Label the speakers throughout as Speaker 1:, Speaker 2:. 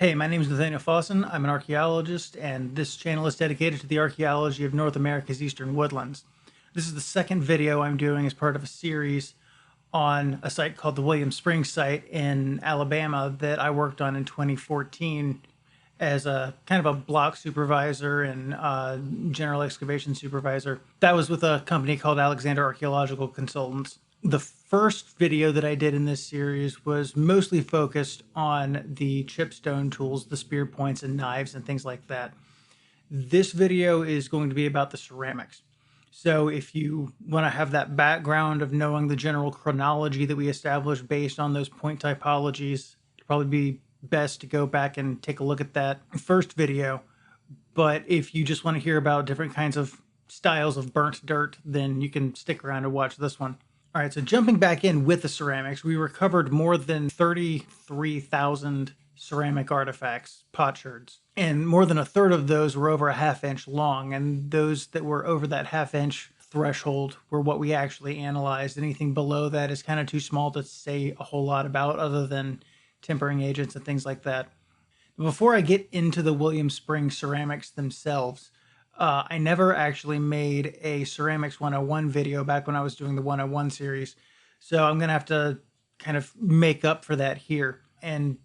Speaker 1: Hey, my name is Nathaniel Fossen. I'm an archaeologist, and this channel is dedicated to the archaeology of North America's eastern woodlands. This is the second video I'm doing as part of a series on a site called the William Springs site in Alabama that I worked on in 2014 as a kind of a block supervisor and general excavation supervisor. That was with a company called Alexander Archaeological Consultants. The first video that I did in this series was mostly focused on the chipstone tools, the spear points and knives and things like that. This video is going to be about the ceramics. So if you want to have that background of knowing the general chronology that we established based on those point typologies, it'd probably be best to go back and take a look at that first video. But if you just want to hear about different kinds of styles of burnt dirt, then you can stick around and watch this one. All right, so jumping back in with the ceramics, we recovered more than 33,000 ceramic artifacts, potsherds, and more than a third of those were over a half-inch long, and those that were over that half-inch threshold were what we actually analyzed. Anything below that is kind of too small to say a whole lot about other than tempering agents and things like that. Before I get into the William Springs ceramics themselves, I never actually made a Ceramics 101 video back when I was doing the 101 series. So I'm going to have to kind of make up for that here and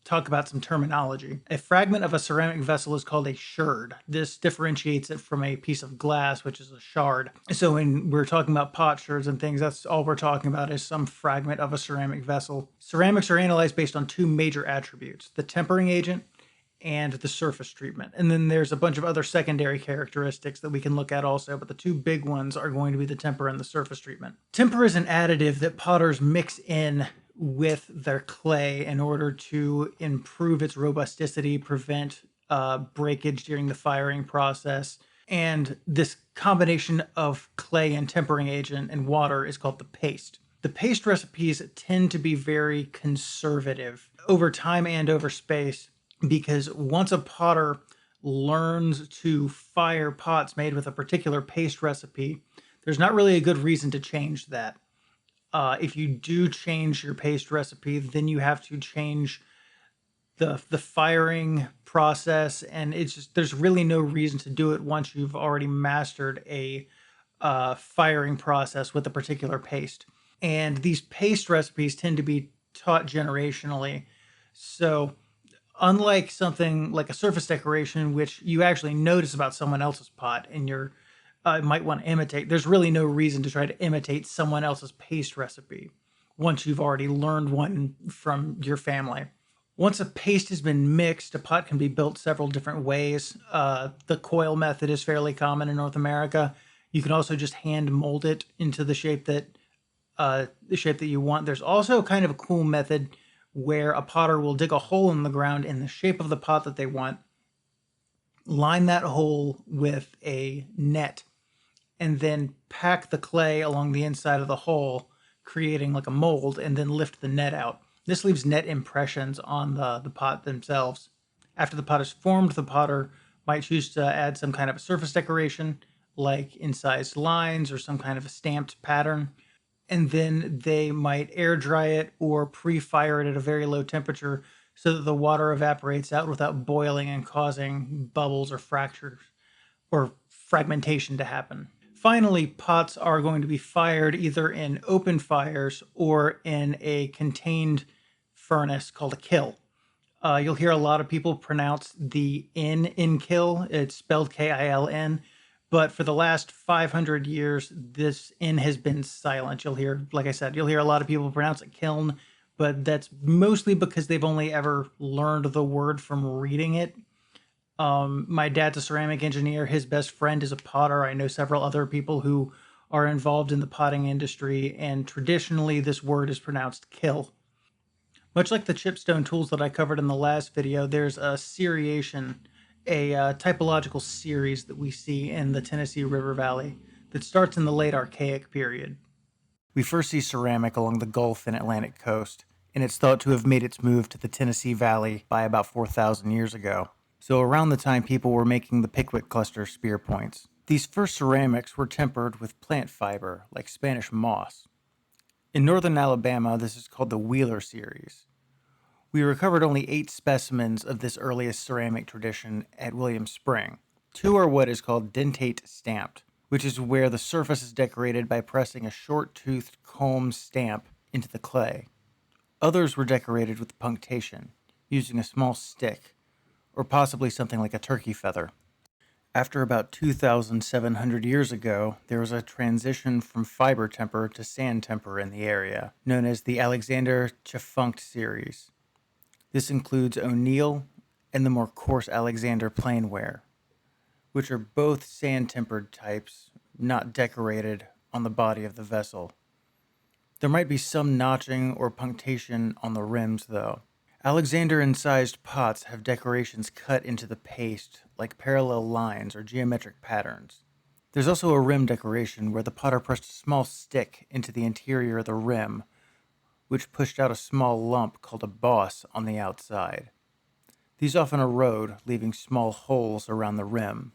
Speaker 1: talk about some terminology. A fragment of a ceramic vessel is called a sherd. This differentiates it from a piece of glass, which is a shard. So when we're talking about potsherds and things, that's all we're talking about is some fragment of a ceramic vessel. Ceramics are analyzed based on two major attributes: the tempering agent and the surface treatment. And then there's a bunch of other secondary characteristics that we can look at also, but the two big ones are going to be the temper and the surface treatment. Temper is an additive that potters mix in with their clay in order to improve its robusticity, prevent breakage during the firing process. And this combination of clay and tempering agent and water is called the paste. The paste recipes tend to be very conservative over time and over space, because once a potter learns to fire pots made with a particular paste recipe, there's not really a good reason to change that. If you do change your paste recipe, then you have to change the firing process, and it's just, there's really no reason to do it once you've already mastered a firing process with a particular paste. And these paste recipes tend to be taught generationally. So unlike something like a surface decoration, which you actually notice about someone else's pot and you're might want to imitate, there's really no reason to try to imitate someone else's paste recipe once you've already learned one from your family. Once a paste has been mixed, a pot can be built several different ways. The coil method is fairly common in North America. You can also just hand mold it into the shape that you want. There's also kind of a cool method where a potter will dig a hole in the ground in the shape of the pot that they want, line that hole with a net, and then pack the clay along the inside of the hole, creating like a mold, and then lift the net out. This leaves net impressions on the pot themselves. After the pot is formed, the potter might choose to add some kind of a surface decoration, like incised lines or some kind of a stamped pattern. And then they might air dry it or pre-fire it at a very low temperature so that the water evaporates out without boiling and causing bubbles or fractures or fragmentation to happen. Finally, pots are going to be fired either in open fires or in a contained furnace called a kill. You'll hear a lot of people pronounce the N in kill. It's spelled K-I-L-N. But for the last 500 years, this N has been silent. You'll hear, like I said, you'll hear a lot of people pronounce it kiln, but that's mostly because they've only ever learned the word from reading it. My dad's a ceramic engineer. His best friend is a potter. I know several other people who are involved in the potting industry, and traditionally this word is pronounced kill. Much like the chipstone tools that I covered in the last video, there's a seriation, a typological series that we see in the Tennessee River Valley that starts in the late Archaic period. We first see ceramic along the Gulf and Atlantic coast, and it's thought to have made its move to the Tennessee Valley by about 4,000 years ago. So around the time people were making the Pickwick cluster spear points. These first ceramics were tempered with plant fiber, like Spanish moss. In northern Alabama, this is called the Wheeler series. We recovered only 8 specimens of this earliest ceramic tradition at William Spring. 2 are what is called dentate stamped, which is where the surface is decorated by pressing a short-toothed comb stamp into the clay. Others were decorated with punctation, using a small stick, or possibly something like a turkey feather. After about 2,700 years ago, there was a transition from fiber temper to sand temper in the area, known as the Alexander Chaffunct series. This includes O'Neill and the more coarse Alexander plainware, which are both sand-tempered types, not decorated on the body of the vessel. There might be some notching or punctation on the rims, though. Alexander-incised pots have decorations cut into the paste, like parallel lines or geometric patterns. There's also a rim decoration where the potter pressed a small stick into the interior of the rim, which pushed out a small lump called a boss on the outside. These often erode, leaving small holes around the rim.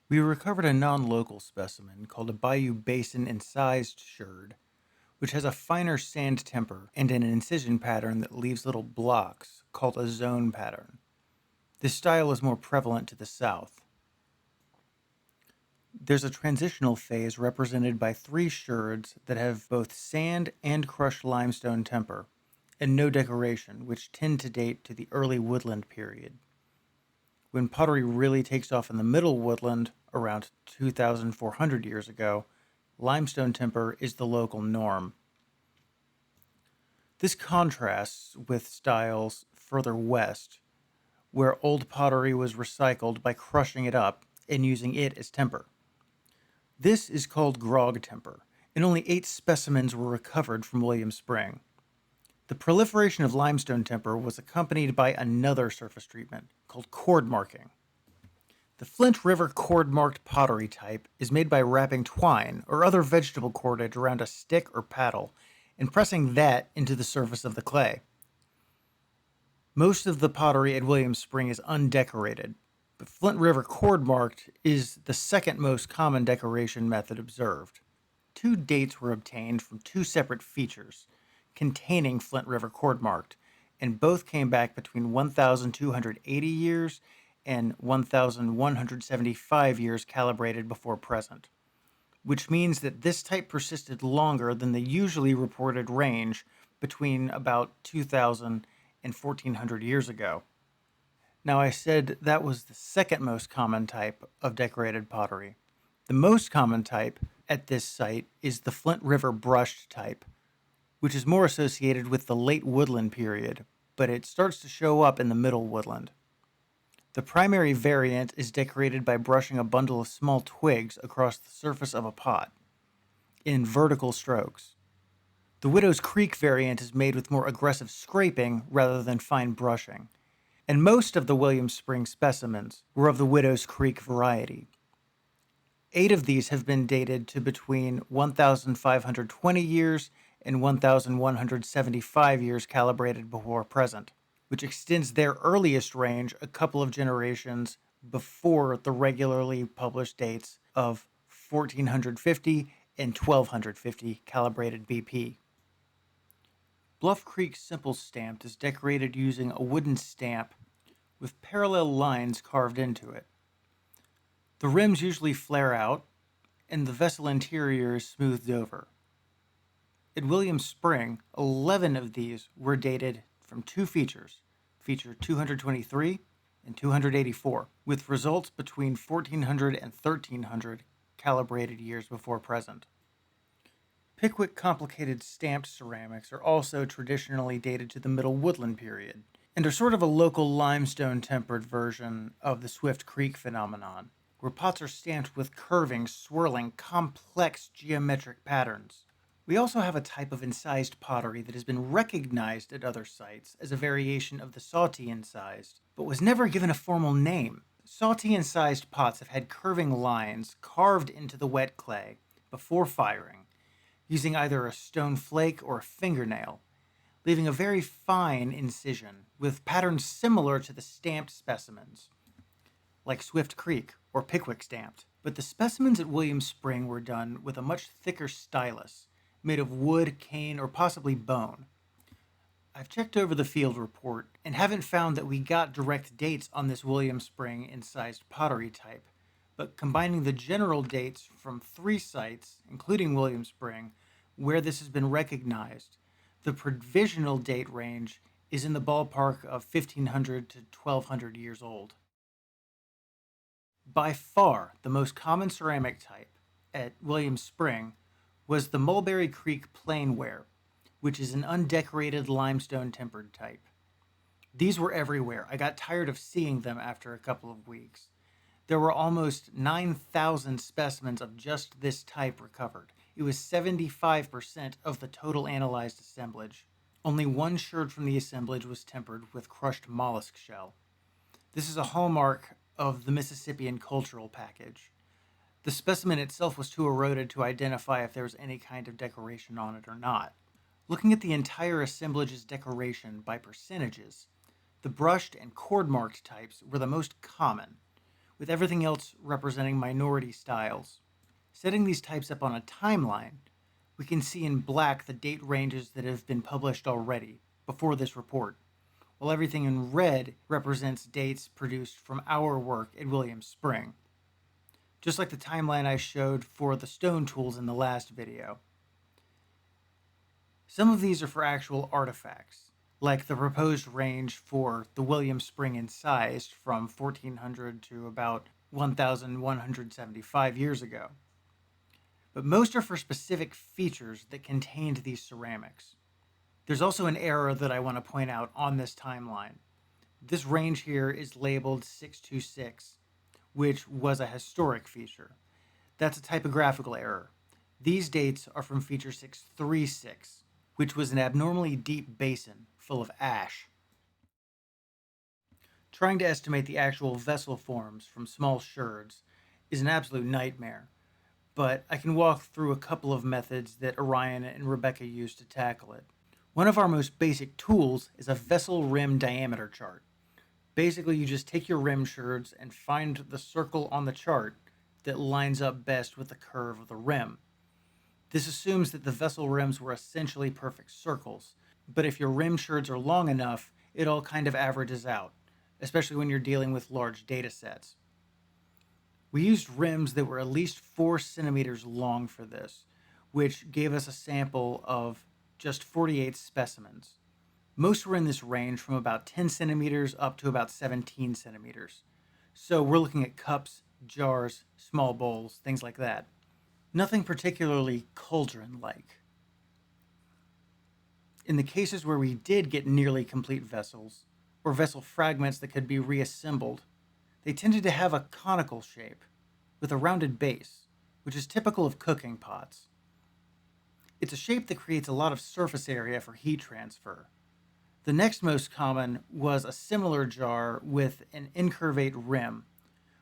Speaker 1: We recovered a non-local specimen called a Bayou Basin incised sherd, which has a finer sand temper and an incision pattern that leaves little blocks, called a zone pattern. This style is more prevalent to the south. There's a transitional phase represented by 3 sherds that have both sand and crushed limestone temper, and no decoration, which tend to date to the early woodland period. When pottery really takes off in the Middle Woodland, around 2,400 years ago, limestone temper is the local norm. This contrasts with styles further west, where old pottery was recycled by crushing it up and using it as temper. This is called grog temper, and only 8 specimens were recovered from William Spring. The proliferation of limestone temper was accompanied by another surface treatment called cord marking. The Flint River cord-marked pottery type is made by wrapping twine or other vegetable cordage around a stick or paddle and pressing that into the surface of the clay. Most of the pottery at William Spring is undecorated, but Flint River cord-marked is the second most common decoration method observed. 2 dates were obtained from 2 separate features containing Flint River cord-marked, and both came back between 1,280 years and 1,175 years calibrated before present, which means that this type persisted longer than the usually reported range between about 2,000 and 1,400 years ago. Now, I said that was the second most common type of decorated pottery. The most common type at this site is the Flint River brushed type, which is more associated with the late woodland period, but it starts to show up in the Middle Woodland. The primary variant is decorated by brushing a bundle of small twigs across the surface of a pot in vertical strokes. The Widow's Creek variant is made with more aggressive scraping rather than fine brushing, and most of the William Spring specimens were of the Widow's Creek variety. 8 of these have been dated to between 1,520 years and 1,175 years calibrated before present, which extends their earliest range a couple of generations before the regularly published dates of 1450 and 1250 calibrated BP. Bluff Creek Simple Stamped is decorated using a wooden stamp with parallel lines carved into it. The rims usually flare out, and the vessel interior is smoothed over. At William Spring, 11 of these were dated from 2 features, feature 223 and 284, with results between 1400 and 1300 calibrated years before present. Pickwick complicated stamped ceramics are also traditionally dated to the Middle Woodland period, and are sort of a local limestone tempered version of the Swift Creek phenomenon, where pots are stamped with curving, swirling, complex geometric patterns. We also have a type of incised pottery that has been recognized at other sites as a variation of the Sauty incised, but was never given a formal name. Sauty incised pots have had curving lines carved into the wet clay before firing, using either a stone flake or a fingernail, leaving a very fine incision with patterns similar to the stamped specimens, like Swift Creek or Pickwick stamped. But the specimens at William Spring were done with a much thicker stylus, made of wood, cane, or possibly bone. I've checked over the field report and haven't found that we got direct dates on this William Spring incised pottery type, but combining the general dates from 3 sites, including William Spring, where this has been recognized, the provisional date range is in the ballpark of 1500 to 1200 years old. By far, the most common ceramic type at William Spring was the Mulberry Creek plainware, which is an undecorated limestone tempered type. These were everywhere. I got tired of seeing them after a couple of weeks. There were almost 9,000 specimens of just this type recovered. It was 75% of the total analyzed assemblage. Only 1 sherd from the assemblage was tempered with crushed mollusk shell. This is a hallmark of the Mississippian cultural package. The specimen itself was too eroded to identify if there was any kind of decoration on it or not. Looking at the entire assemblage's decoration by percentages, the brushed and cord-marked types were the most common, with everything else representing minority styles. Setting these types up on a timeline, we can see in black the date ranges that have been published already, before this report, while everything in red represents dates produced from our work at William Spring, just like the timeline I showed for the stone tools in the last video. Some of these are for actual artifacts, like the proposed range for the William Spring incised from 1400 to about 1175 years ago. But most are for specific features that contained these ceramics. There's also an error that I want to point out on this timeline. This range here is labeled 626, which was a historic feature. That's a typographical error. These dates are from feature 636, which was an abnormally deep basin full of ash. Trying to estimate the actual vessel forms from small sherds is an absolute nightmare, but I can walk through a couple of methods that Orion and Rebecca used to tackle it. One of our most basic tools is a vessel rim diameter chart. Basically, you just take your rim sherds and find the circle on the chart that lines up best with the curve of the rim. This assumes that the vessel rims were essentially perfect circles, but if your rim sherds are long enough, it all kind of averages out, especially when you're dealing with large data sets. We used rims that were at least 4 centimeters long for this, which gave us a sample of just 48 specimens. Most were in this range from about 10 centimeters up to about 17 centimeters. So we're looking at cups, jars, small bowls, things like that. Nothing particularly cauldron-like. In the cases where we did get nearly complete vessels, or vessel fragments that could be reassembled, they tended to have a conical shape, with a rounded base, which is typical of cooking pots. It's a shape that creates a lot of surface area for heat transfer. The next most common was a similar jar with an incurvate rim,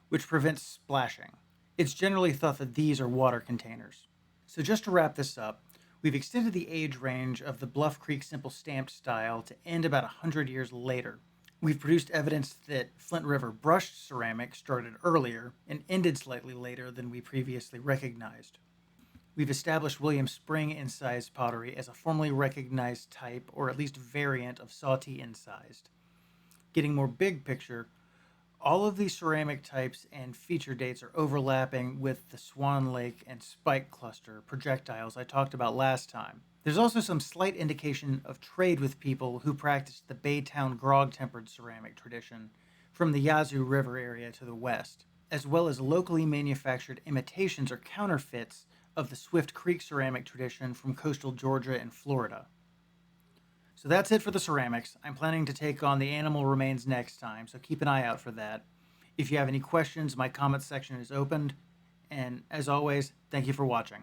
Speaker 1: which prevents splashing. It's generally thought that these are water containers. So just to wrap this up, we've extended the age range of the Bluff Creek simple stamped style to end about 100 years later. We've produced evidence that Flint River brushed ceramic started earlier and ended slightly later than we previously recognized. We've established William Spring incised pottery as a formally recognized type, or at least variant, of Sawtee incised. Getting more big picture, all of these ceramic types and feature dates are overlapping with the Swan Lake and Spike cluster projectiles I talked about last time. There's also some slight indication of trade with people who practiced the Baytown grog-tempered ceramic tradition from the Yazoo River area to the west, as well as locally manufactured imitations or counterfeits of the Swift Creek ceramic tradition from coastal Georgia and Florida. So that's it for the ceramics. I'm planning to take on the animal remains next time, so keep an eye out for that. If you have any questions, my comment section is opened. And as always, thank you for watching.